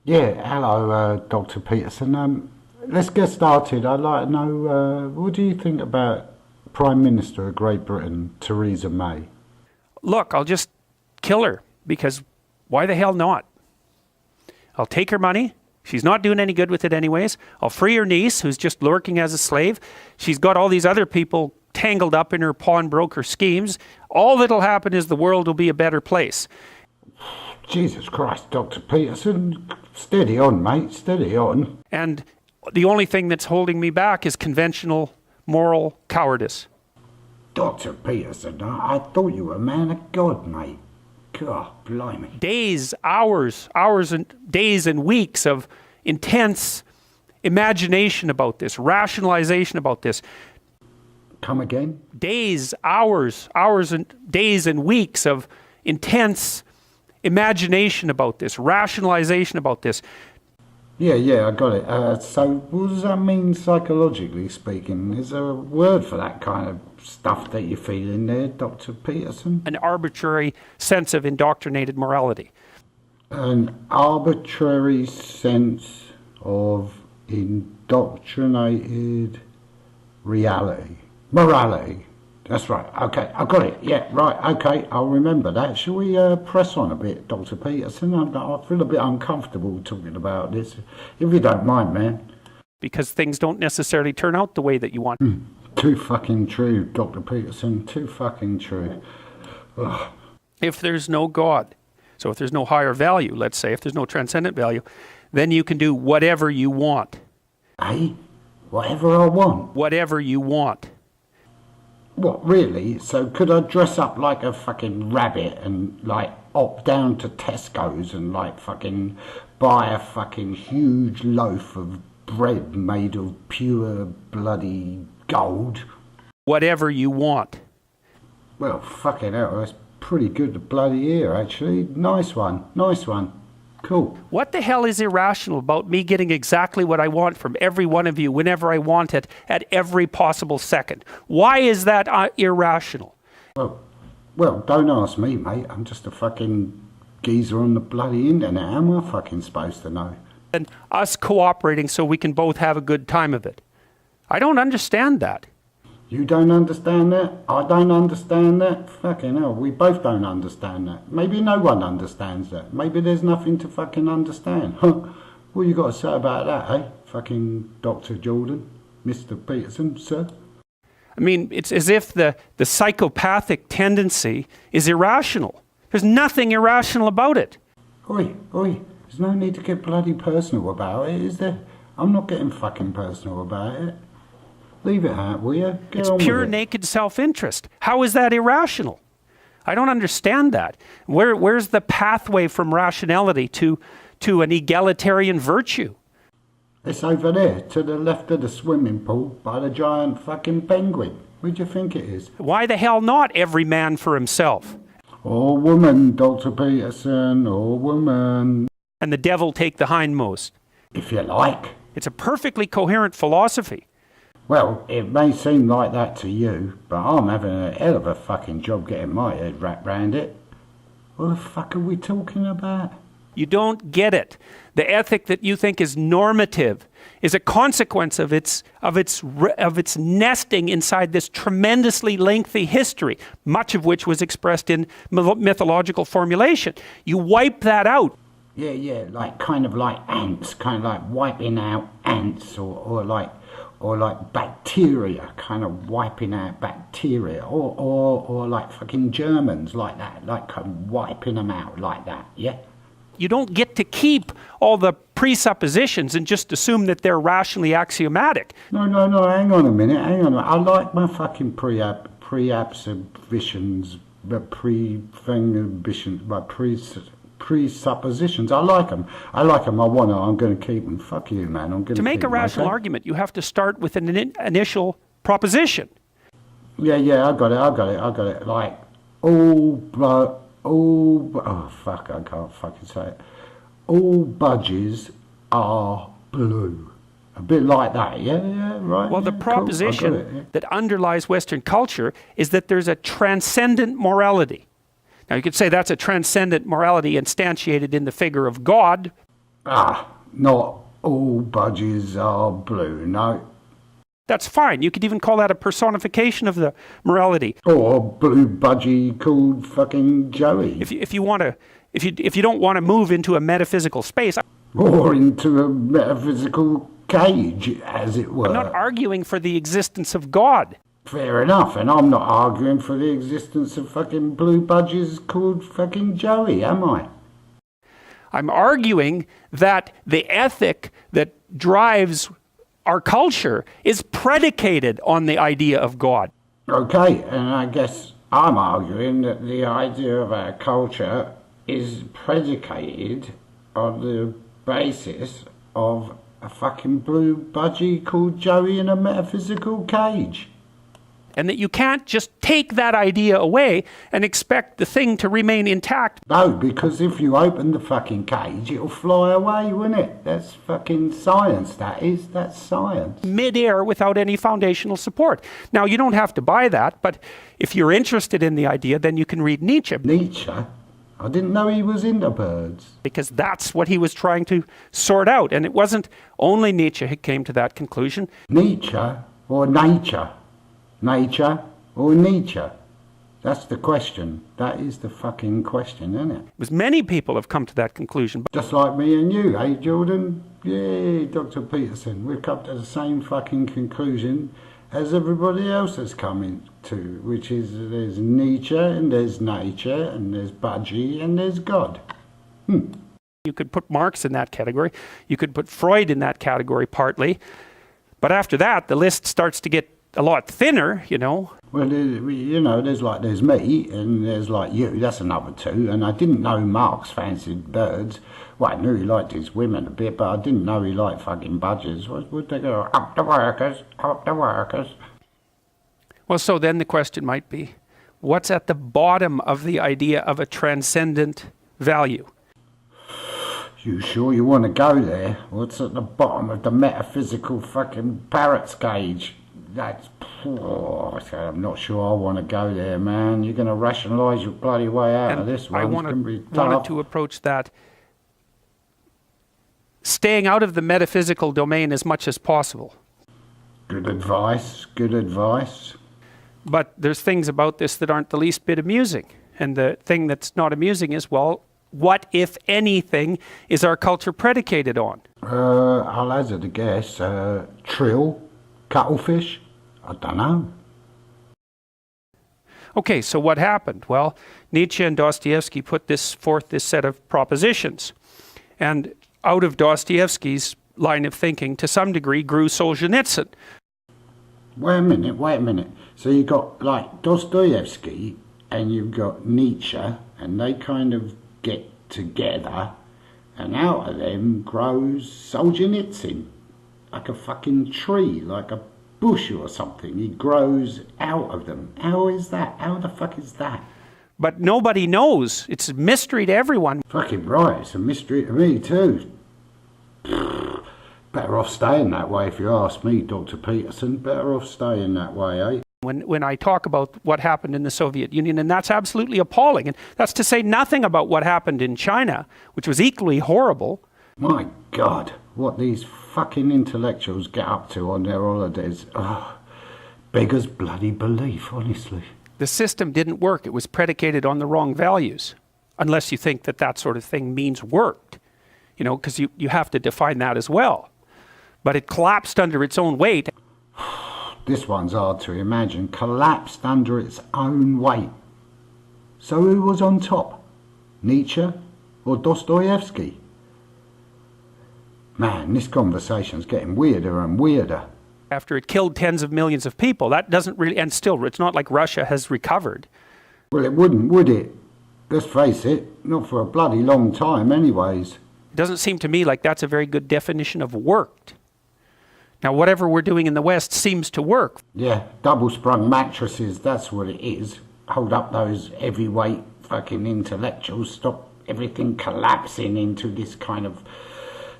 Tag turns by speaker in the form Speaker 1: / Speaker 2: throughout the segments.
Speaker 1: Yeah, hello, Dr. Peterson. Let's get started. I'd like to know, what do you think about Prime Minister of Great Britain, Theresa May?
Speaker 2: Look, I'll just kill her, because why the hell not? I'll take her money. She's not doing any good with it anyways. I'll free her niece, who's just lurking as a slave. She's got all these other people tangled up in her pawnbroker schemes. All that'll happen is the world will be a better place.
Speaker 1: Jesus Christ, Dr. Peterson. Steady on, mate, steady on.
Speaker 2: And the only thing that's holding me back is conventional moral cowardice.
Speaker 1: Dr. Peterson, I thought you were a man of God, mate. God, blimey.
Speaker 2: Days, hours and days and weeks of intense imagination about this, rationalization about this.
Speaker 1: Come again?
Speaker 2: Days, hours and days and weeks of intense imagination about this, rationalization about this.
Speaker 1: Yeah, I got it. So what does that mean psychologically speaking? Is there a word for that kind of stuff that you're feeling there, Dr. Peterson?
Speaker 2: An arbitrary sense of indoctrinated morality.
Speaker 1: An arbitrary sense of indoctrinated morality. That's right. Okay, I got it. Yeah, right. Okay, I'll remember that. Shall we press on a bit, Dr. Peterson? I feel a bit uncomfortable talking about this, if you don't mind, man.
Speaker 2: Because things don't necessarily turn out the way that you want.
Speaker 1: Too fucking true, Dr. Peterson. Too fucking true. Ugh.
Speaker 2: If there's no God, so if there's no higher value, let's say, if there's no transcendent value, then you can do whatever you want.
Speaker 1: Hey, whatever I want.
Speaker 2: Whatever you want.
Speaker 1: What, really? So could I dress up like a fucking rabbit and like opt down to Tesco's and like fucking buy a fucking huge loaf of bread made of pure bloody gold?
Speaker 2: Whatever you want.
Speaker 1: Well, fucking hell, that's pretty good to bloody hear, actually. Nice one. Cool.
Speaker 2: What the hell is irrational about me getting exactly what I want from every one of you whenever I want it at every possible second? Why is that irrational?
Speaker 1: Well, don't ask me, mate. I'm just a fucking geezer on the bloody internet. How am I fucking supposed to know?
Speaker 2: And us cooperating so we can both have a good time of it. I don't understand that.
Speaker 1: You don't understand that? I don't understand that? Fucking hell, we both don't understand that. Maybe no one understands that. Maybe there's nothing to fucking understand. What you got to say about that, eh? Fucking Dr. Jordan, Mr. Peterson, sir?
Speaker 2: I mean, it's as if the psychopathic tendency is irrational. There's nothing irrational about it.
Speaker 1: Oi, there's no need to get bloody personal about it, is there? I'm not getting fucking personal about it. Leave it out, will you? Get on with it.
Speaker 2: It's pure naked self-interest. How is that irrational? I don't understand that. Where's the pathway from rationality to an egalitarian virtue?
Speaker 1: It's over there, to the left of the swimming pool, by the giant fucking penguin. Where do you think it is?
Speaker 2: Why the hell not every man for himself?
Speaker 1: Or woman, Dr. Peterson, or woman.
Speaker 2: And the devil take the hindmost.
Speaker 1: If you like.
Speaker 2: It's a perfectly coherent philosophy.
Speaker 1: Well, it may seem like that to you, but I'm having a hell of a fucking job getting my head wrapped round it. What the fuck are we talking about?
Speaker 2: You don't get it. The ethic that you think is normative is a consequence of its nesting inside this tremendously lengthy history, much of which was expressed in mythological formulation. You wipe that out.
Speaker 1: Yeah, kind of like ants, kind of like wiping out ants, or like bacteria, kind of wiping out bacteria, or like fucking Germans, like that, like kind of wiping them out like that, yeah?
Speaker 2: You don't get to keep all the presuppositions and just assume that they're rationally axiomatic.
Speaker 1: No, hang on a minute. I like my fucking presuppositions. I like them. I'm going to keep them. Fuck you, man.
Speaker 2: To make a rational argument, you have to start with an initial proposition.
Speaker 1: Yeah, I got it. Like, oh fuck, I can't fucking say it. All budgies are blue. A bit like that, yeah, right.
Speaker 2: Well, the proposition
Speaker 1: cool.
Speaker 2: that underlies Western culture is that there's a transcendent morality. Now, you could say that's a transcendent morality instantiated in the figure of God.
Speaker 1: Not all budgies are blue, no.
Speaker 2: That's fine. You could even call that a personification of the morality.
Speaker 1: Or a blue budgie called fucking Joey.
Speaker 2: If you don't want to move into a metaphysical space.
Speaker 1: Or into a metaphysical cage, as it were.
Speaker 2: I'm not arguing for the existence of God.
Speaker 1: Fair enough, and I'm not arguing for the existence of fucking blue budgies called fucking Joey, am I?
Speaker 2: I'm arguing that the ethic that drives our culture is predicated on the idea of God.
Speaker 1: Okay, and I guess I'm arguing that the idea of our culture is predicated on the basis of a fucking blue budgie called Joey in a metaphysical cage.
Speaker 2: And that you can't just take that idea away and expect the thing to remain intact.
Speaker 1: No, because if you open the fucking cage, it'll fly away, won't it? That's fucking science, that is. That's science.
Speaker 2: Mid-air without any foundational support. Now, you don't have to buy that, but if you're interested in the idea, then you can read Nietzsche.
Speaker 1: Nietzsche? I didn't know he was into birds.
Speaker 2: Because that's what he was trying to sort out. And it wasn't only Nietzsche who came to that conclusion.
Speaker 1: Nietzsche or nature? Nature or Nietzsche? That's the question. That is the fucking question, isn't it?
Speaker 2: It was many people have come to that conclusion.
Speaker 1: Just like me and you, eh, Jordan? Yeah, Dr. Peterson. We've come to the same fucking conclusion as everybody else has come to, which is there's Nietzsche and there's nature and there's budgie and there's God.
Speaker 2: You could put Marx in that category. You could put Freud in that category partly. But after that, the list starts to get a lot thinner, you know.
Speaker 1: Well, there's me and there's like you, that's another two. And I didn't know Marx fancied birds. Well, I knew he liked his women a bit, but I didn't know he liked fucking budgies. Would they go, up the workers, up the workers?
Speaker 2: Well, so then the question might be, what's at the bottom of the idea of a transcendent value?
Speaker 1: You sure you want to go there? What's at the bottom of the metaphysical fucking parrot's cage? I'm not sure I want to go there, man. You're going to rationalise your bloody way out of this one.
Speaker 2: I wanted to approach that staying out of the metaphysical domain as much as possible.
Speaker 1: Good advice, good advice.
Speaker 2: But there's things about this that aren't the least bit amusing. And the thing that's not amusing is, well, what, if anything, is our culture predicated on?
Speaker 1: I'll hazard a guess. Trill? Cuttlefish? I don't know.
Speaker 2: Okay, so what happened? Well, Nietzsche and Dostoevsky put forth this set of propositions. And out of Dostoevsky's line of thinking, to some degree, grew Solzhenitsyn.
Speaker 1: Wait a minute. So you got like Dostoevsky and you've got Nietzsche, and they kind of get together, and out of them grows Solzhenitsyn. Like a fucking tree, like a bush or something. He grows out of them. How is that? How the fuck is that?
Speaker 2: But nobody knows. It's a mystery to everyone.
Speaker 1: Fucking right, it's a mystery to me too. Better off staying that way if you ask me, Dr. Peterson. Better off staying that way, eh?
Speaker 2: When I talk about what happened in the Soviet Union, and that's absolutely appalling, and that's to say nothing about what happened in China, which was equally horrible.
Speaker 1: My God, what these fucking intellectuals get up to on their holidays. Beggars bloody belief, honestly.
Speaker 2: The system didn't work. It was predicated on the wrong values, unless you think that that sort of thing means worked, you know, because you have to define that as well. But it collapsed under its own weight.
Speaker 1: This one's hard to imagine. Collapsed under its own weight. So who was on top? Nietzsche or Dostoevsky? Man, this conversation's getting weirder and weirder.
Speaker 2: After it killed tens of millions of people, that doesn't really, and still, it's not like Russia has recovered.
Speaker 1: Well, it wouldn't, would it? Let's face it, not for a bloody long time anyways.
Speaker 2: It doesn't seem to me like that's a very good definition of worked. Now, whatever we're doing in the West seems to work.
Speaker 1: Yeah, double-sprung mattresses, that's what it is. Hold up those heavyweight fucking intellectuals, stop everything collapsing into this kind of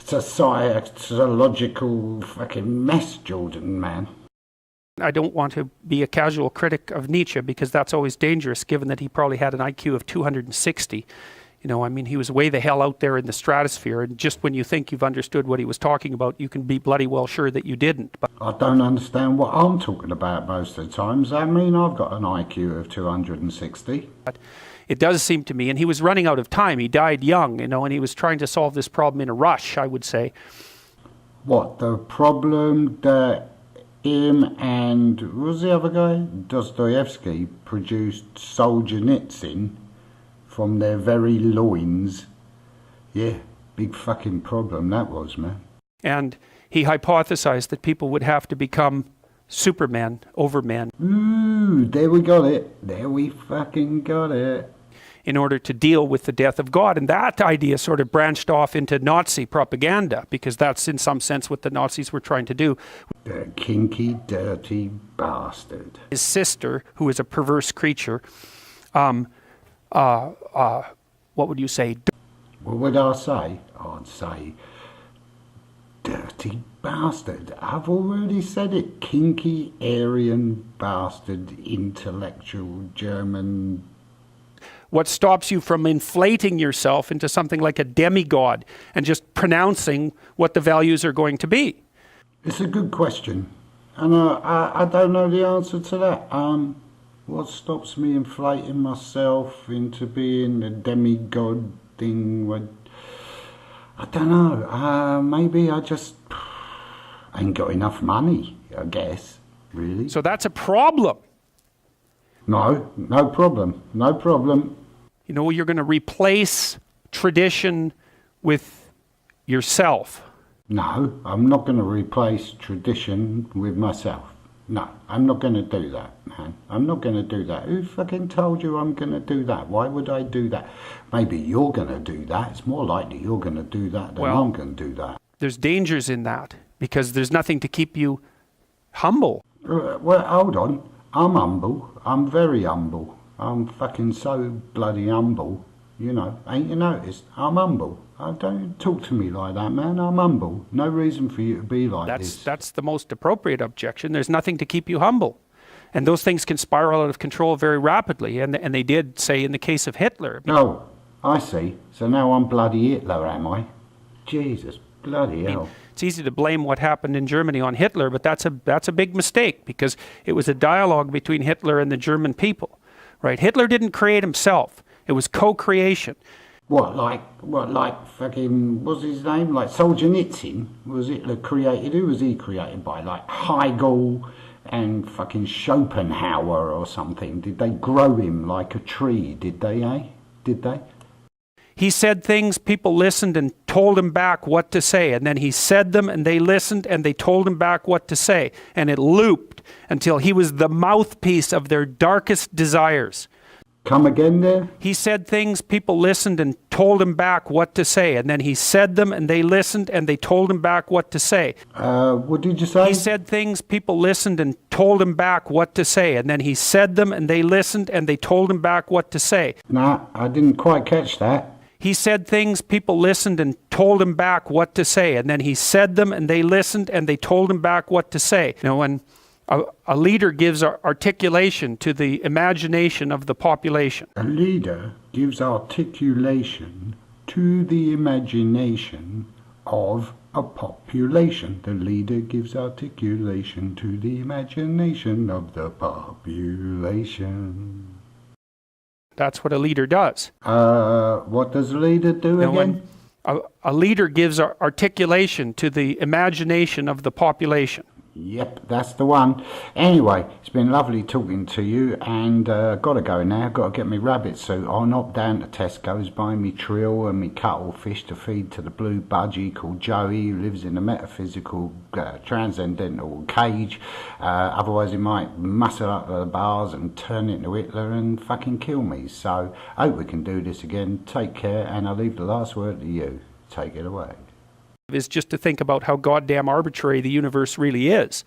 Speaker 1: sociological fucking mess, Jordan, man.
Speaker 2: I don't want to be a casual critic of Nietzsche because that's always dangerous, given that he probably had an IQ of 260. You know, I mean, he was way the hell out there in the stratosphere, and just when you think you've understood what he was talking about, you can be bloody well sure that you didn't. But
Speaker 1: I don't understand what I'm talking about most of the times. I mean, I've got an IQ of 260.
Speaker 2: it does seem to me, and he was running out of time. He died young, you know, and he was trying to solve this problem in a rush, I would say.
Speaker 1: What, the problem that him and, what was the other guy? Dostoevsky produced Solzhenitsyn from their very loins. Yeah, big fucking problem that was, man.
Speaker 2: And he hypothesized that people would have to become supermen, overmen,
Speaker 1: Ooh, there we got it. There we fucking got it.
Speaker 2: in order to deal with the death of God. And that idea sort of branched off into Nazi propaganda, because that's in some sense what the Nazis were trying to do.
Speaker 1: The kinky, dirty bastard.
Speaker 2: His sister, who is a perverse creature, what would you say?
Speaker 1: What would I say? I'd say, dirty bastard. I've already said it. Kinky, Aryan bastard, intellectual German.
Speaker 2: What stops you from inflating yourself into something like a demigod and just pronouncing what the values are going to be?
Speaker 1: It's a good question. And I don't know the answer to that. What stops me inflating myself into being a demigod thing? I don't know. Maybe I just ain't got enough money, I guess, really.
Speaker 2: So that's a problem.
Speaker 1: No, no problem. No problem.
Speaker 2: You know, you're going to replace tradition with yourself.
Speaker 1: No, I'm not going to replace tradition with myself. No, I'm not going to do that, man. I'm not going to do that. Who fucking told you I'm going to do that? Why would I do that? Maybe you're going to do that. It's more likely you're going to do that than I'm going to do that.
Speaker 2: There's dangers in that, because there's nothing to keep you humble.
Speaker 1: Well, hold on. I'm humble. I'm very humble. I'm fucking so bloody humble. You know, ain't you noticed? I'm humble. Don't talk to me like that, man. I'm humble. No reason for you to be like this.
Speaker 2: That's the most appropriate objection. There's nothing to keep you humble. And those things can spiral out of control very rapidly. And they did, say, in the case of Hitler.
Speaker 1: Oh, I see. So now I'm bloody Hitler, am I? Jesus, bloody hell.
Speaker 2: It's easy to blame what happened in Germany on Hitler, but that's a big mistake, because it was a dialogue between Hitler and the German people, right? Hitler didn't create himself. It was co-creation. What,
Speaker 1: like fucking, what's his name? Like Solzhenitsyn? Was Hitler created? Who was he created by? Like Hegel and fucking Schopenhauer or something? Did they grow him like a tree? Did they, eh? Did they?
Speaker 2: He said things, people listened and told him back what to say. And then he said them and they listened and they told him back what to say. And it looped until he was the mouthpiece of their darkest desires.
Speaker 1: Come again there?
Speaker 2: He said things, people listened and told him back what to say. And then he said them and they listened and they told him back what to say.
Speaker 1: What did you say?
Speaker 2: He said things, people listened and told him back what to say. And then he said them and they listened and they told him back what to say.
Speaker 1: Nah, I didn't quite catch that.
Speaker 2: He said things, people listened and told him back what to say. And then he said them and they listened and they told him back what to say. You know, when a leader gives articulation to the imagination of the population.
Speaker 1: A leader gives articulation to the imagination of a population. The leader gives articulation to the imagination of the population.
Speaker 2: That's what a leader does.
Speaker 1: What does a leader do again?
Speaker 2: A leader gives articulation to the imagination of the population.
Speaker 1: Yep, that's the one. Anyway, it's been lovely talking to you, and got to go now. Got to get me rabbit suit on, up down to Tesco's, buy me trill and me cuttlefish to feed to the blue budgie called Joey, who lives in a metaphysical, transcendental cage. Otherwise he might muscle up the bars and turn into Hitler and fucking kill me. So, I hope we can do this again. Take care, and I'll leave the last word to you. Take it away.
Speaker 2: Is just to think about how goddamn arbitrary the universe really is.